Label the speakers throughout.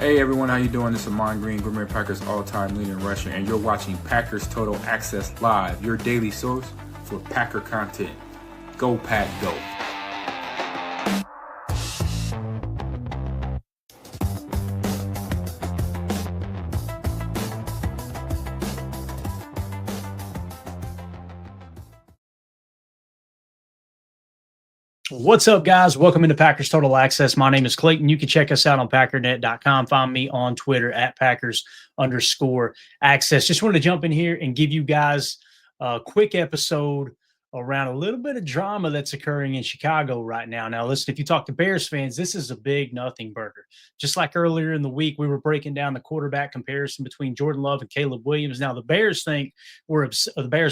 Speaker 1: Hey everyone, how you doing? This is Amon Green, Green Bay Packers all-time leader in rushing, and you're watching Packers Total Access Live, your daily source for Packer content. Go Pack, go!
Speaker 2: What's up, guys? Welcome into Packers Total Access. My name is Clayton. You can check us out on packernet.com. Find me on Twitter at Packers_access. Just wanted to jump in here and give you guys a quick episode around a little bit of drama that's occurring in Chicago right now. Now, listen, if you talk to Bears fans, this is a big nothing burger. Just like earlier in the week, we were breaking down the quarterback comparison between Jordan Love and Caleb Williams. Now, the Bears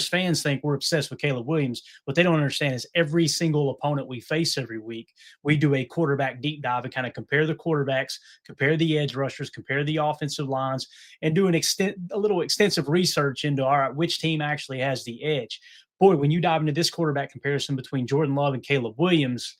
Speaker 2: fans think we're obsessed with Caleb Williams. What they don't understand is every single opponent we face every week, we do a quarterback deep dive and kind of compare the quarterbacks, compare the edge rushers, compare the offensive lines, and do a little extensive research into, all right, which team actually has the edge. Boy, when you dive into this quarterback comparison between Jordan Love and Caleb Williams,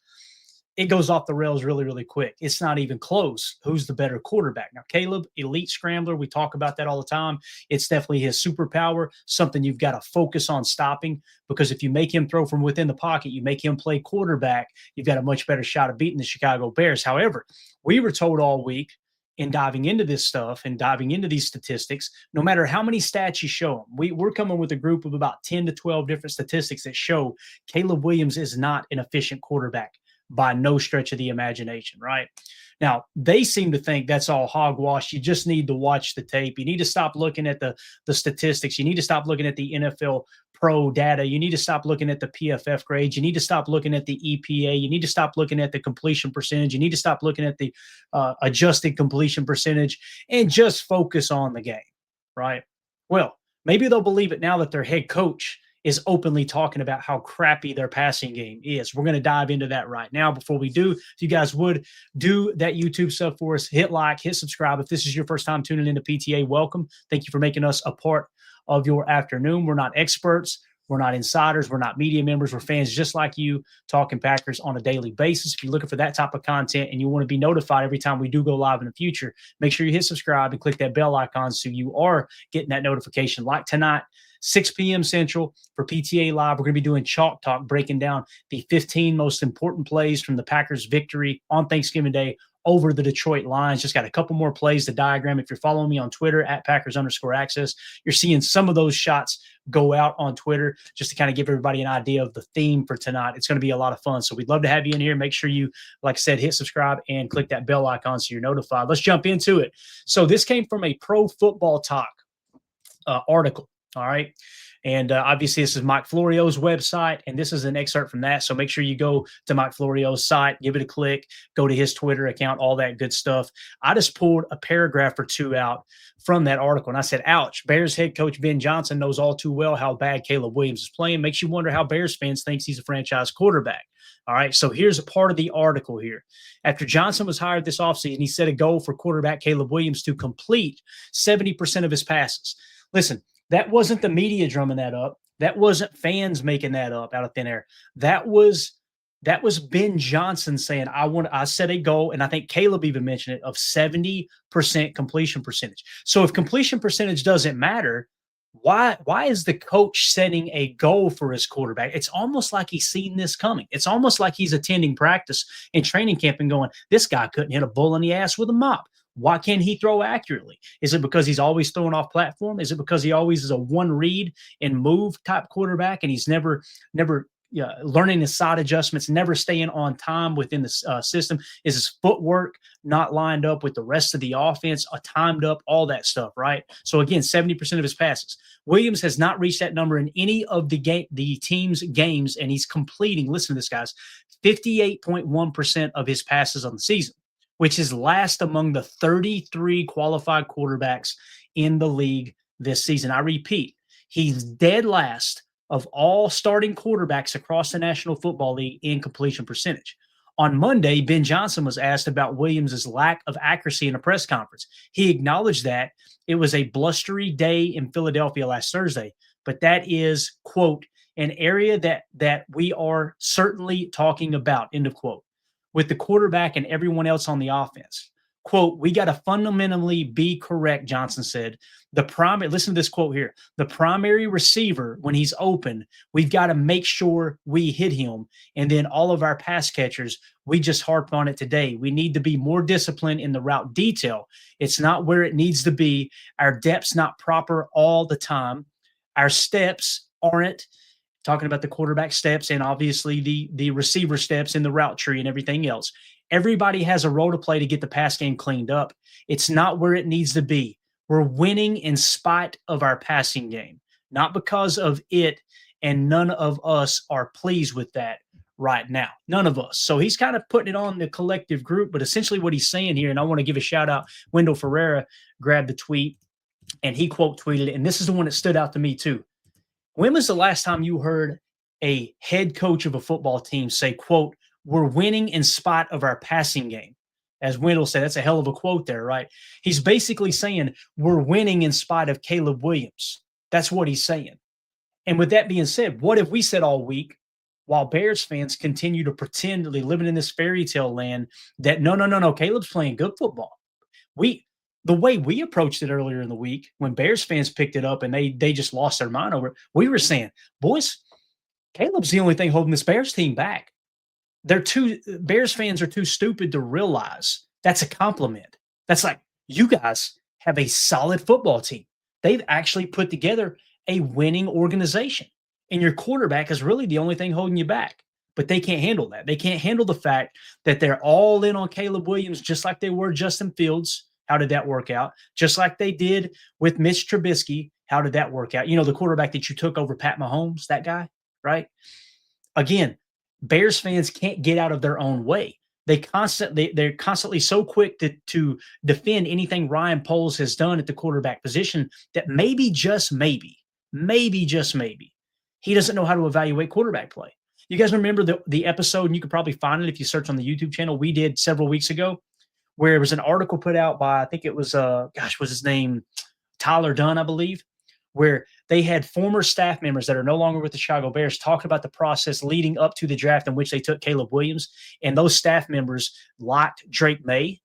Speaker 2: it goes off the rails really, really quick. It's not even close. Who's the better quarterback? Now, Caleb, elite scrambler. We talk about that all the time. It's definitely his superpower, something you've got to focus on stopping, because if you make him throw from within the pocket, you make him play quarterback, you've got a much better shot of beating the Chicago Bears. However, we were told all week in diving into this stuff and diving into these statistics, no matter how many stats you show them, we're coming with a group of about 10 to 12 different statistics that show Caleb Williams is not an efficient quarterback by no stretch of the imagination, right? Now, they seem to think that's all hogwash. You just need to watch the tape. You need to stop looking at the statistics. You need to stop looking at the NFL Pro data. You need to stop looking at the PFF grades. You need to stop looking at the EPA. You need to stop looking at the completion percentage. You need to stop looking at the adjusted completion percentage and just focus on the game, right? Well, maybe they'll believe it now that their head coach is openly talking about how crappy their passing game is. We're going to dive into that right now. Before we do, if you guys would do that YouTube stuff for us, hit like, hit subscribe. If this is your first time tuning into PTA, welcome. Thank you for making us a part of your afternoon. We're not experts. We're not insiders. We're not media members. We're fans just like you, talking Packers on a daily basis. If you're looking for that type of content and you want to be notified every time we do go live in the future, make sure you hit subscribe and click that bell icon so you are getting that notification. Like tonight, 6 p.m. Central for PTA Live. We're going to be doing Chalk Talk, breaking down the 15 most important plays from the Packers' victory on Thanksgiving Day over the Detroit Lions. Just got a couple more plays to diagram. If you're following me on Twitter at Packers_access, you're seeing some of those shots go out on Twitter just to kind of give everybody an idea of the theme for tonight. It's going to be a lot of fun. So we'd love to have you in here. Make sure you, like I said, hit subscribe and click that bell icon so you're notified. Let's jump into it. So this came from a Pro Football Talk article. All right. And obviously, this is Mike Florio's website, and this is an excerpt from that. So make sure you go to Mike Florio's site, give it a click, go to his Twitter account, all that good stuff. I just pulled a paragraph or two out from that article, and I said, ouch, Bears head coach Ben Johnson knows all too well how bad Caleb Williams is playing. Makes you wonder how Bears fans think he's a franchise quarterback. All right, so here's a part of the article here. After Johnson was hired this offseason, he set a goal for quarterback Caleb Williams to complete 70% of his passes. Listen, that wasn't the media drumming that up. That wasn't fans making that up out of thin air. That was Ben Johnson saying, I set a goal, and I think Caleb even mentioned it, of 70% completion percentage. So if completion percentage doesn't matter, why is the coach setting a goal for his quarterback? It's almost like he's seen this coming. It's almost like he's attending practice and training camp and going, this guy couldn't hit a bull in the ass with a mop. Why can't he throw accurately? Is it because he's always throwing off platform? Is it because he always is a one read and move type quarterback and he's never learning his side adjustments, never staying on time within the system? Is his footwork not lined up with the rest of the offense, timed up, all that stuff, right? So again, 70% of his passes. Williams has not reached that number in any of the team's games, and he's completing, listen to this, guys, 58.1% of his passes on the season, which is last among the 33 qualified quarterbacks in the league this season. I repeat, he's dead last of all starting quarterbacks across the National Football League in completion percentage. On Monday, Ben Johnson was asked about Williams' lack of accuracy in a press conference. He acknowledged that it was a blustery day in Philadelphia last Thursday, but that is, quote, an area that we are certainly talking about, end of quote, with the quarterback and everyone else on the offense. Quote, we got to fundamentally be correct, Johnson said. Listen to this quote here. The primary receiver, when he's open, we've got to make sure we hit him. And then all of our pass catchers, we just harped on it today. We need to be more disciplined in the route detail. It's not where it needs to be. Our depth's not proper all the time. Our steps aren't. Talking about the quarterback steps and obviously the receiver steps in the route tree and everything else. Everybody has a role to play to get the pass game cleaned up. It's not where it needs to be. We're winning in spite of our passing game, not because of it, and none of us are pleased with that right now. None of us. So he's kind of putting it on the collective group, but essentially what he's saying here, and I want to give a shout out, Wendell Ferreira grabbed the tweet and he quote tweeted it, and this is the one that stood out to me too. When was the last time you heard a head coach of a football team say, quote, we're winning in spite of our passing game? As Wendell said, that's a hell of a quote there, right? He's basically saying we're winning in spite of Caleb Williams. That's what he's saying. And with that being said, what have we said all week while Bears fans continue to pretend that they're living in this fairy tale land that no, Caleb's playing good football. The way we approached it earlier in the week when Bears fans picked it up and they just lost their mind over it, we were saying, boys, Caleb's the only thing holding this Bears team back. Bears fans are too stupid to realize that's a compliment. That's like, you guys have a solid football team. They've actually put together a winning organization. And your quarterback is really the only thing holding you back. But they can't handle that. They can't handle the fact that they're all in on Caleb Williams, just like they were Justin Fields. How did that work out? Just like they did with Mitch Trubisky. How did that work out? You know, the quarterback that you took over Pat Mahomes, that guy, right? Again, Bears fans can't get out of their own way. They're constantly so quick to defend anything Ryan Poles has done at the quarterback position that maybe, just maybe, he doesn't know how to evaluate quarterback play. You guys remember the episode, and you could probably find it if you search on the YouTube channel, we did several weeks ago, where it was an article put out by, I think it was, was his name Tyler Dunn, I believe, where they had former staff members that are no longer with the Chicago Bears talking about the process leading up to the draft in which they took Caleb Williams. And those staff members liked Drake May.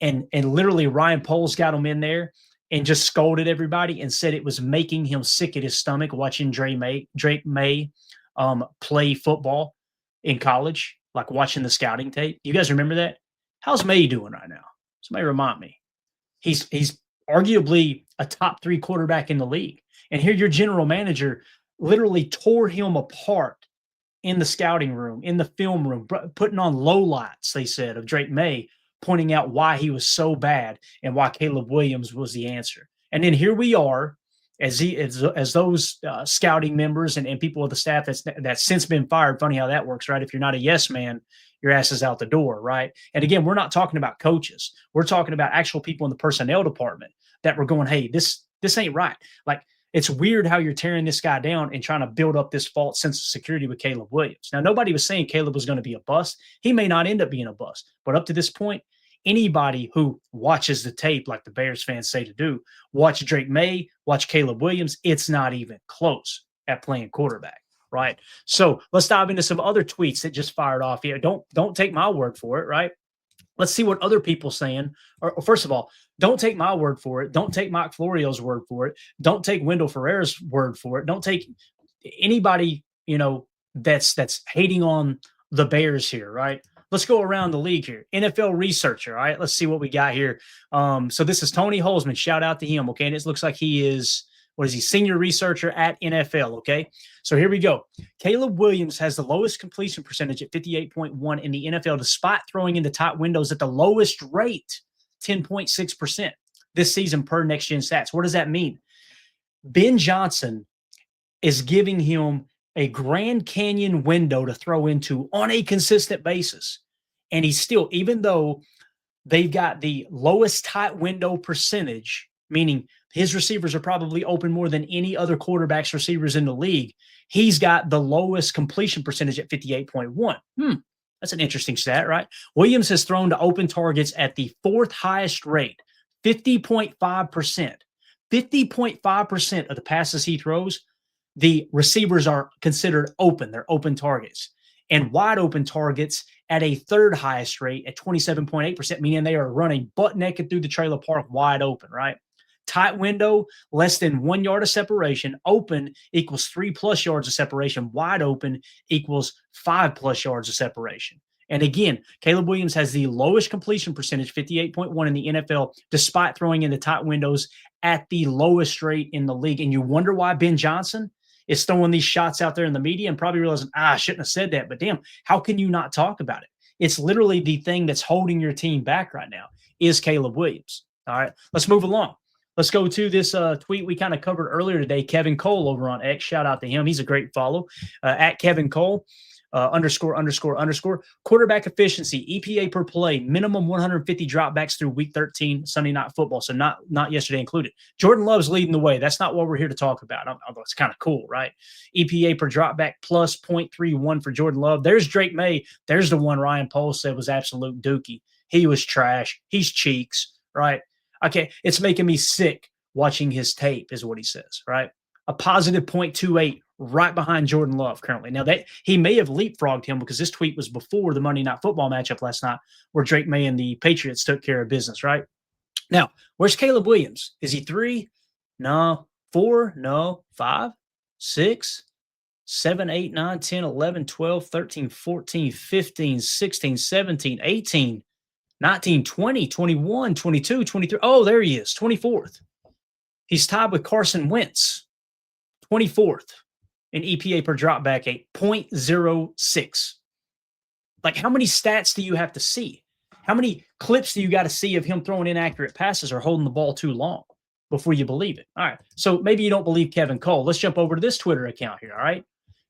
Speaker 2: And literally Ryan Poles got him in there and just scolded everybody and said it was making him sick at his stomach watching Drake May play football in college, like watching the scouting tape. You guys remember that? How's May doing right now? Somebody remind me. He's arguably a top 3 quarterback in the league. And here your general manager literally tore him apart in the scouting room, in the film room, putting on lowlights, they said, of Drake May, pointing out why he was so bad and why Caleb Williams was the answer. And then here we are, as those scouting members and people of the staff that's since been fired. Funny how that works, right? If you're not a yes man, your ass is out the door, right? And again, we're not talking about coaches. We're talking about actual people in the personnel department that were going, hey, this ain't right. Like, it's weird how you're tearing this guy down and trying to build up this false sense of security with Caleb Williams. Now, nobody was saying Caleb was going to be a bust. He may not end up being a bust. But up to this point, anybody who watches the tape, like the Bears fans say to do, watch Drake May, watch Caleb Williams, it's not even close at playing quarterback, right? So let's dive into some other tweets that just fired off here. Don't take my word for it, right? Let's see what other people saying. Or first of all, don't take my word for it. Don't take Mike Florio's word for it. Don't take Wendell Ferreira's word for it. Don't take anybody, that's hating on the Bears here, right? Let's go around the league here. NFL researcher, all right? Let's see what we got here. So this is Tony Holzman. Shout out to him, okay? And it looks like he is, senior researcher at NFL, okay? So here we go. Caleb Williams has the lowest completion percentage at 58.1 in the NFL, despite throwing into tight windows at the lowest rate, 10.6% this season per Next Gen Stats. What does that mean? Ben Johnson is giving him a Grand Canyon window to throw into on a consistent basis. And he's still, even though they've got the lowest tight window percentage, meaning his receivers are probably open more than any other quarterback's receivers in the league, he's got the lowest completion percentage at 58.1. That's an interesting stat, right? Williams has thrown to open targets at the 4th highest rate, 50.5%. 50.5% of the passes he throws, the receivers are considered open. They're open targets. And wide open targets at a third highest rate at 27.8%, meaning they are running butt naked through the trailer park wide open, right? Tight window, less than 1 yard of separation. Open equals 3+ yards of separation. Wide open equals 5+ yards of separation. And again, Caleb Williams has the lowest completion percentage, 58.1 in the NFL, despite throwing in the tight windows at the lowest rate in the league. And you wonder why Ben Johnson is throwing these shots out there in the media and probably realizing, I shouldn't have said that. But damn, how can you not talk about it? It's literally the thing that's holding your team back right now is Caleb Williams. All right, let's move along. Let's go to this tweet we kind of covered earlier today. Kevin Cole over on X. Shout out to him. He's a great follow. At Kevin Cole. ____. Quarterback efficiency, EPA per play, minimum 150 dropbacks through week 13, Sunday Night Football. So not yesterday included. Jordan Love's leading the way. That's not what we're here to talk about, although it's kind of cool, right? EPA per dropback plus 0.31 for Jordan Love. There's Drake May. There's the one Ryan Poles said was absolute dookie. He was trash. He's cheeks, right? Okay, it's making me sick watching his tape is what he says, right? A positive 0.28 right behind Jordan Love currently. Now, he may have leapfrogged him because this tweet was before the Monday Night Football matchup last night where Drake May and the Patriots took care of business, right? Now, where's Caleb Williams? Is he 3? No. 4? No. 5? 6? 7, 8, 9, 10, 11, 12, 13, 14, 15, 16, 17, 18, 19, 20, 21, 22, 23. Oh, there he is, 24th. He's tied with Carson Wentz, 24th in EPA per dropback, 0.06. Like, how many stats do you have to see? How many clips do you got to see of him throwing inaccurate passes or holding the ball too long before you believe it? All right, so maybe you don't believe Kevin Cole. Let's jump over to this Twitter account here, all right?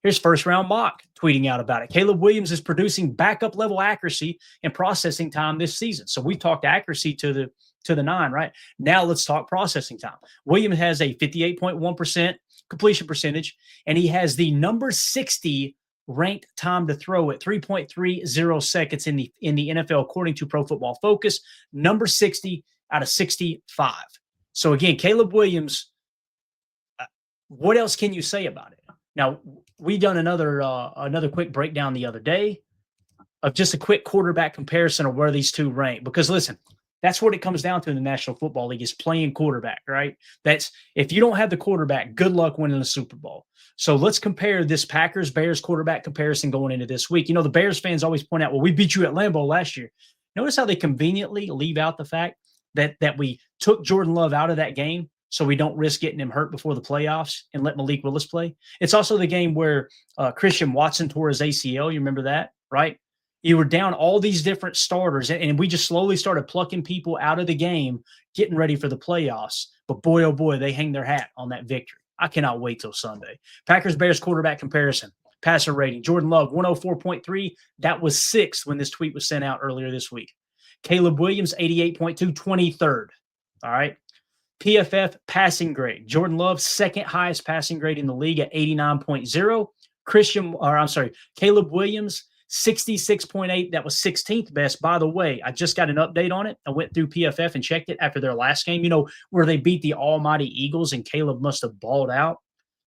Speaker 2: Here's First Round Mock tweeting out about it. Caleb Williams is producing backup level accuracy and processing time this season. So we talked accuracy to the 9, right? Now let's talk processing time. Williams has a 58.1% completion percentage, and he has the number 60 ranked time to throw at 3.30 seconds in the NFL, according to Pro Football Focus. Number 60 out of 65. So again, Caleb Williams, what else can you say about it? Now, we done another quick breakdown the other day of just a quick quarterback comparison of where these two rank. Because listen, that's what it comes down to in the National Football League is playing quarterback, right? That's if you don't have the quarterback, good luck winning the Super Bowl. So let's compare this Packers-Bears quarterback comparison going into this week. You know, the Bears fans always point out, well, we beat you at Lambeau last year. Notice how they conveniently leave out the fact that we took Jordan Love out of that game so we don't risk getting him hurt before the playoffs and let Malik Willis play. It's also the game where Christian Watson tore his ACL. You remember that, right? You were down all these different starters, and we just slowly started plucking people out of the game, getting ready for the playoffs. But boy, oh boy, they hang their hat on that victory. I cannot wait till Sunday. Packers-Bears quarterback comparison. Passer rating. Jordan Love, 104.3. That was 6th when this tweet was sent out earlier this week. Caleb Williams, 88.2, 23rd. All right. PFF passing grade. Jordan Love, second highest passing grade in the league at 89.0. Caleb Williams, 66.8. That was 16th best. By the way, I just got an update on it. I went through PFF and checked it after their last game, you know, where they beat the almighty Eagles and Caleb must have balled out.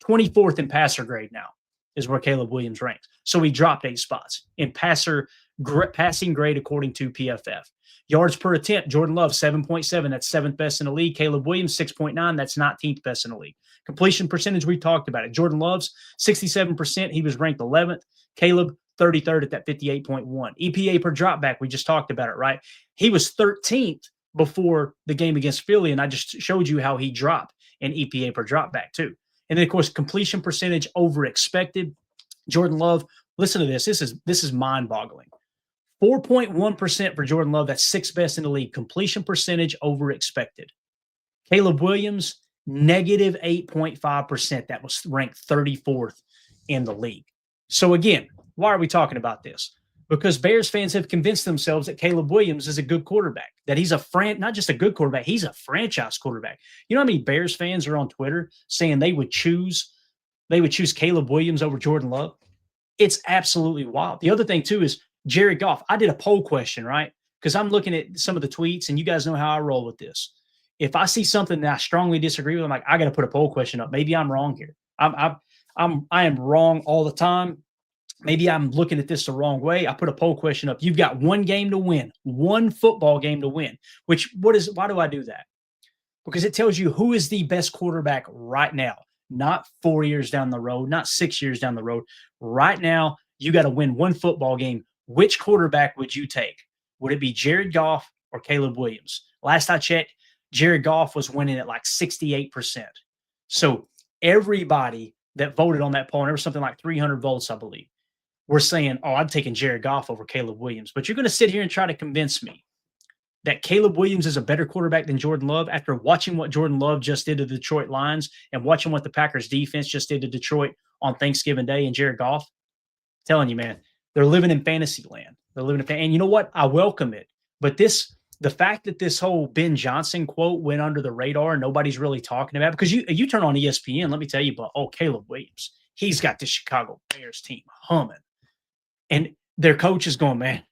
Speaker 2: 24th in passer grade now is where Caleb Williams ranks. So he dropped 8 spots in passing grade according to PFF. Yards per attempt, Jordan Love, 7.7. That's 7th best in the league. Caleb Williams, 6.9. That's 19th best in the league. Completion percentage, we talked about it. Jordan Love's 67%. He was ranked 11th. Caleb, 33rd at that 58.1. EPA per dropback, we just talked about it, right? He was 13th before the game against Philly, and I just showed you how he dropped in EPA per dropback too. And then, of course, completion percentage over expected. Jordan Love, listen to this. This is mind-boggling. 4.1% for Jordan Love. That's 6th best in the league. Completion percentage over expected. Caleb Williams, negative 8.5%. That was ranked 34th in the league. So again, why are we talking about this? Because Bears fans have convinced themselves that Caleb Williams is a good quarterback, that he's not just a good quarterback, he's a franchise quarterback. You know how many Bears fans are on Twitter saying they would choose Caleb Williams over Jordan Love? It's absolutely wild. The other thing too is Jared Goff. I did a poll question, right? Because I'm looking at some of the tweets, and you guys know how I roll with this. If I see something that I strongly disagree with, I'm like, I got to put a poll question up. Maybe I'm wrong here. I am wrong all the time. maybe I'm looking at this the wrong way. I put a poll question up. You've got one game to win, one football game to win. Why do I do that? Because it tells you who is the best quarterback right now, not 4 years down the road, not 6 years down the road. Right now, you got to win one football game. Which quarterback would you take? Would it be Jared Goff or Caleb Williams? Last I checked, Jared Goff was winning at like 68%. So everybody that voted on that poll, and there was something like 300 votes, I believe, were saying, oh, I'm taking Jared Goff over Caleb Williams. But you're going to sit here and try to convince me that Caleb Williams is a better quarterback than Jordan Love after watching what Jordan Love just did to the Detroit Lions and watching what the Packers defense just did to Detroit on Thanksgiving Day and Jared Goff? I'm telling you, man, they're living in fantasy land. And you know what? I welcome it. But the fact that this whole Ben Johnson quote went under the radar and nobody's really talking about it, because you turn on ESPN, let me tell you, but Caleb Williams, he's got the Chicago Bears team humming. And their coach is going, man,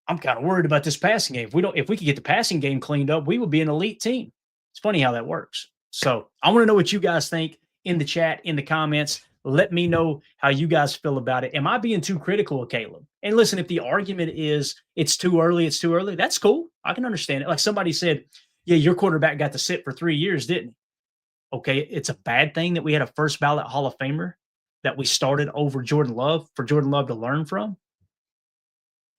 Speaker 2: I'm kind of worried about this passing game. If we could get the passing game cleaned up, we would be an elite team. It's funny how that works. So I want to know what you guys think in the chat, in the comments. Let me know how you guys feel about it. Am I being too critical of Caleb? And listen, if the argument is it's too early, that's cool. I can understand it. Like somebody said, yeah, your quarterback got to sit for 3 years, didn't he? Okay, it's a bad thing that we had a first ballot Hall of Famer that we started over Jordan Love for Jordan Love to learn from.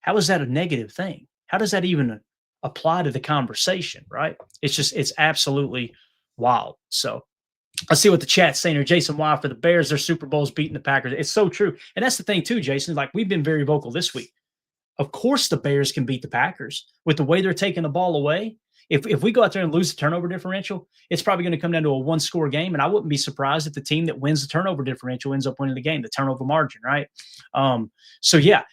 Speaker 2: How is that a negative thing? How does that even apply to the conversation, right? It's absolutely wild. So let's see what the chat's saying here. Jason Y for the Bears, their Super Bowl's beating the Packers. It's so true. And that's the thing too, Jason, like we've been very vocal this week. Of course the Bears can beat the Packers with the way they're taking the ball away. If we go out there and lose the turnover differential, it's probably going to come down to a one-score game, and I wouldn't be surprised if the team that wins the turnover differential ends up winning the game, the turnover margin, right? So yeah,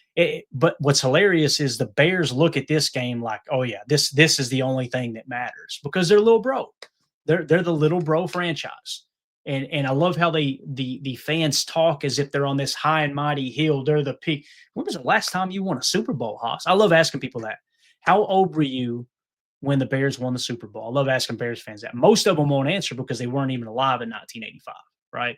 Speaker 2: but what's hilarious is the Bears look at this game like, oh yeah, this is the only thing that matters because they're little bro. They're the little bro franchise. And I love how the fans talk as if they're on this high and mighty hill. They're the peak. When was the last time you won a Super Bowl, Haas? I love asking people that. How old were you when the Bears won the Super Bowl? I love asking Bears fans that. Most of them won't answer because they weren't even alive in 1985, right?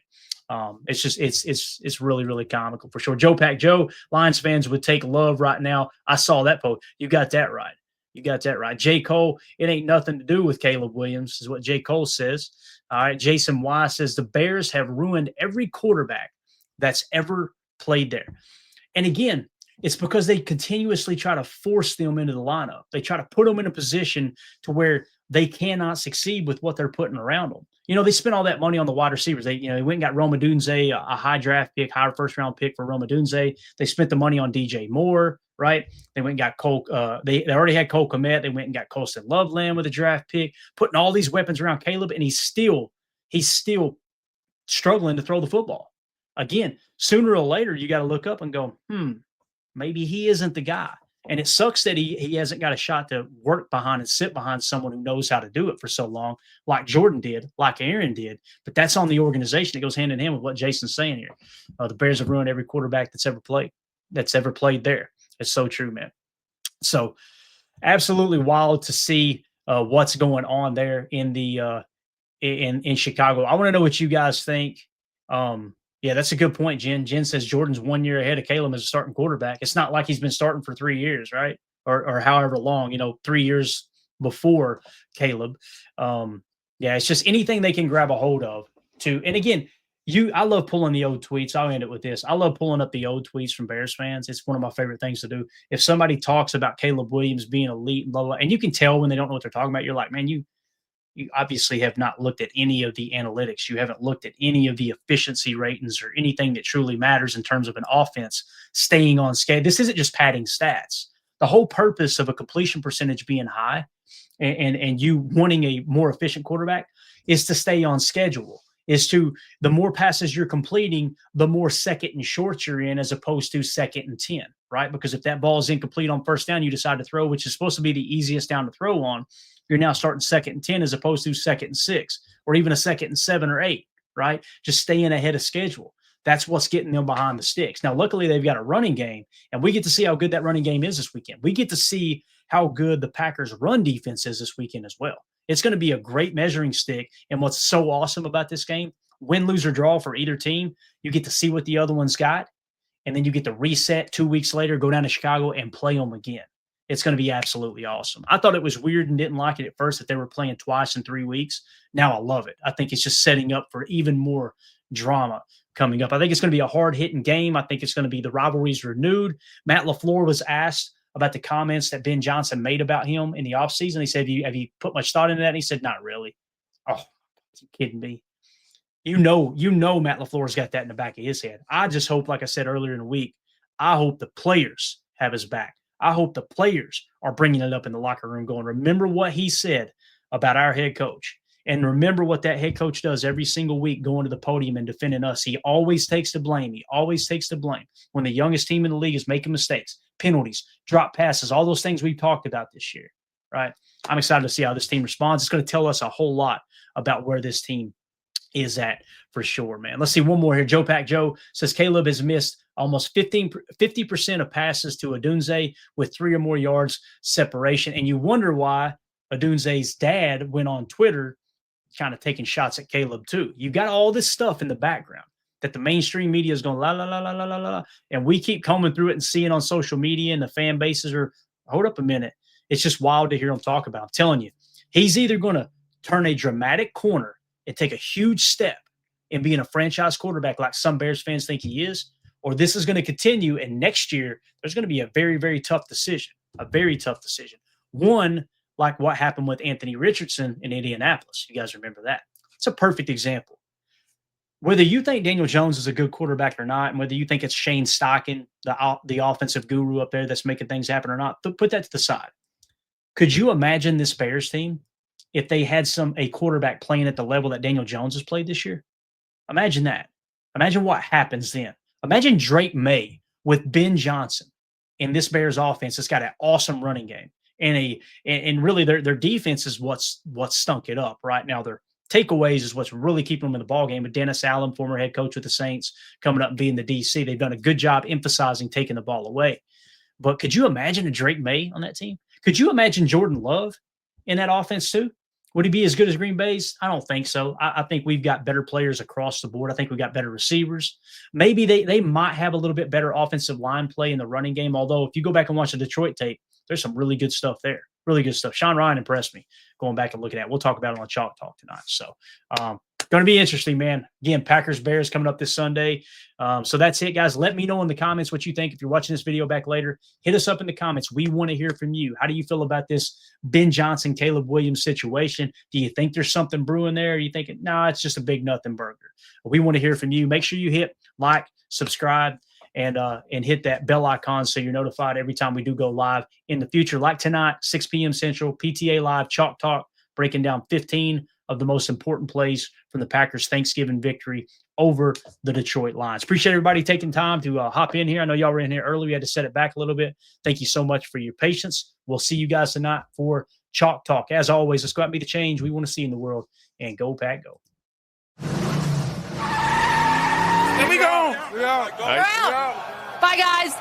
Speaker 2: It's really, really comical for sure. Joe Pack Joe, Lions fans would take Love right now. I saw that post. You got that right. You got that right. J. Cole, it ain't nothing to do with Caleb Williams, is what J. Cole says. All right. Jason Y says the Bears have ruined every quarterback that's ever played there. And again, it's because they continuously try to force them into the lineup. They try to put them in a position to where they cannot succeed with what they're putting around them. You know, they spent all that money on the wide receivers. They went and got Rome Odunze, a high draft pick, higher first-round pick for Rome Odunze. They spent the money on DJ Moore, right? They went and got Cole. They already had Cole Kmet. They went and got Colston Loveland with a draft pick, putting all these weapons around Caleb, and he's still struggling to throw the football. Again, sooner or later, you got to look up and go, maybe he isn't the guy. And it sucks that he hasn't got a shot to work behind and sit behind someone who knows how to do it for so long, like Jordan did, like Aaron did. But that's on the organization. It goes hand in hand with what Jason's saying here. The Bears have ruined every quarterback that's ever played there. It's so true, man. So absolutely wild to see what's going on there in the in Chicago. I want to know what you guys think. Yeah, that's a good point, Jen. Jen says Jordan's 1 year ahead of Caleb as a starting quarterback. It's not like he's been starting for 3 years, right? Or however long, 3 years before Caleb. Yeah, it's just anything they can grab a hold of to. And again, I love pulling the old tweets. I'll end it with this. I love pulling up the old tweets from Bears fans. It's one of my favorite things to do. If somebody talks about Caleb Williams being elite and blah, blah, and you can tell when they don't know what they're talking about, you're like, man, you obviously have not looked at any of the analytics. You haven't looked at any of the efficiency ratings or anything that truly matters in terms of an offense staying on schedule. This isn't just padding stats. The whole purpose of a completion percentage being high and you wanting a more efficient quarterback is to stay on schedule, the more passes you're completing, the more second and short you're in as opposed to second and 10, right? Because if that ball is incomplete on first down, you decide to throw, which is supposed to be the easiest down to throw on. You're now starting second and 10 as opposed to second and 6 or even a second and 7 or 8, right? Just staying ahead of schedule. That's what's getting them behind the sticks. Now, luckily, they've got a running game, and we get to see how good that running game is this weekend. We get to see how good the Packers' run defense is this weekend as well. It's going to be a great measuring stick. And what's so awesome about this game, win, lose, or draw for either team, you get to see what the other one's got. and then you get to reset 2 weeks later, go down to Chicago and play them again. It's going to be absolutely awesome. I thought it was weird and didn't like it at first that they were playing twice in 3 weeks. Now I love it. I think it's just setting up for even more drama coming up. I think it's going to be a hard-hitting game. I think it's going to be the rivalries renewed. Matt LaFleur was asked about the comments that Ben Johnson made about him in the offseason. He said, have you put much thought into that? And he said, not really. Oh, are you kidding me? You know, Matt LaFleur's got that in the back of his head. I just hope, like I said earlier in the week, I hope the players have his back. I hope the players are bringing it up in the locker room going, remember what he said about our head coach. And remember what that head coach does every single week going to the podium and defending us. He always takes the blame. He always takes the blame. When the youngest team in the league is making mistakes, penalties, drop passes, all those things we've talked about this year, right? I'm excited to see how this team responds. It's going to tell us a whole lot about where this team is at for sure, man. Let's see one more here. Joe Pack Joe says Caleb has missed almost 50% of passes to Odunze with 3 or more yards separation. And you wonder why Odunze's dad went on Twitter kind of taking shots at Caleb too. You got all this stuff in the background that the mainstream media is going la, la, la, la, la, la, la. And we keep combing through it and seeing on social media, and the fan bases are, hold up a minute. It's just wild to hear him talk about. I'm telling you, he's either going to turn a dramatic corner and take a huge step in being a franchise quarterback like some Bears fans think he is, or this is going to continue, and next year there's going to be a very, very tough decision, One, like what happened with Anthony Richardson in Indianapolis. You guys remember that. It's a perfect example. Whether you think Daniel Jones is a good quarterback or not, and whether you think it's Shane Steichen, the offensive guru up there that's making things happen or not, put that to the side. Could you imagine this Bears team if they had a quarterback playing at the level that Daniel Jones has played this year? Imagine that. Imagine what happens then. Imagine Drake May with Ben Johnson in this Bears offense that's got an awesome running game. And really their defense is what's stunk it up right now. Their takeaways is what's really keeping them in the ball game. But Dennis Allen, former head coach with the Saints, coming up and being the DC, they've done a good job emphasizing taking the ball away. But could you imagine a Drake May on that team? Could you imagine Jordan Love in that offense too? Would he be as good as Green Bay's? I don't think so. I think we've got better players across the board. I think we've got better receivers. Maybe they might have a little bit better offensive line play in the running game. Although if you go back and watch the Detroit tape, there's some really good stuff there. Really good stuff. Sean Ryan impressed me going back and looking at it. We'll talk about it on Chalk Talk tonight. So going to be interesting, man. Again, Packers-Bears coming up this Sunday. So that's it, guys. Let me know in the comments what you think. If you're watching this video back later, hit us up in the comments. We want to hear from you. How do you feel about this Ben Johnson, Caleb Williams situation? Do you think there's something brewing there? Or are you thinking, nah, it's just a big nothing burger? We want to hear from you. Make sure you hit like, subscribe, and hit that bell icon so you're notified every time we do go live in the future. Like tonight, 6 p.m. Central, PTA Live, Chalk Talk, breaking down 15 of the most important plays from the Packers' Thanksgiving victory over the Detroit Lions. Appreciate everybody taking time to hop in here. I know y'all were in here early. We had to set it back a little bit. Thank you so much for your patience. We'll see you guys tonight for Chalk Talk. As always, let's go out and be the change we want to see in the world, and go Pack go.
Speaker 3: Here we go.
Speaker 4: We're out.
Speaker 3: Bye, guys.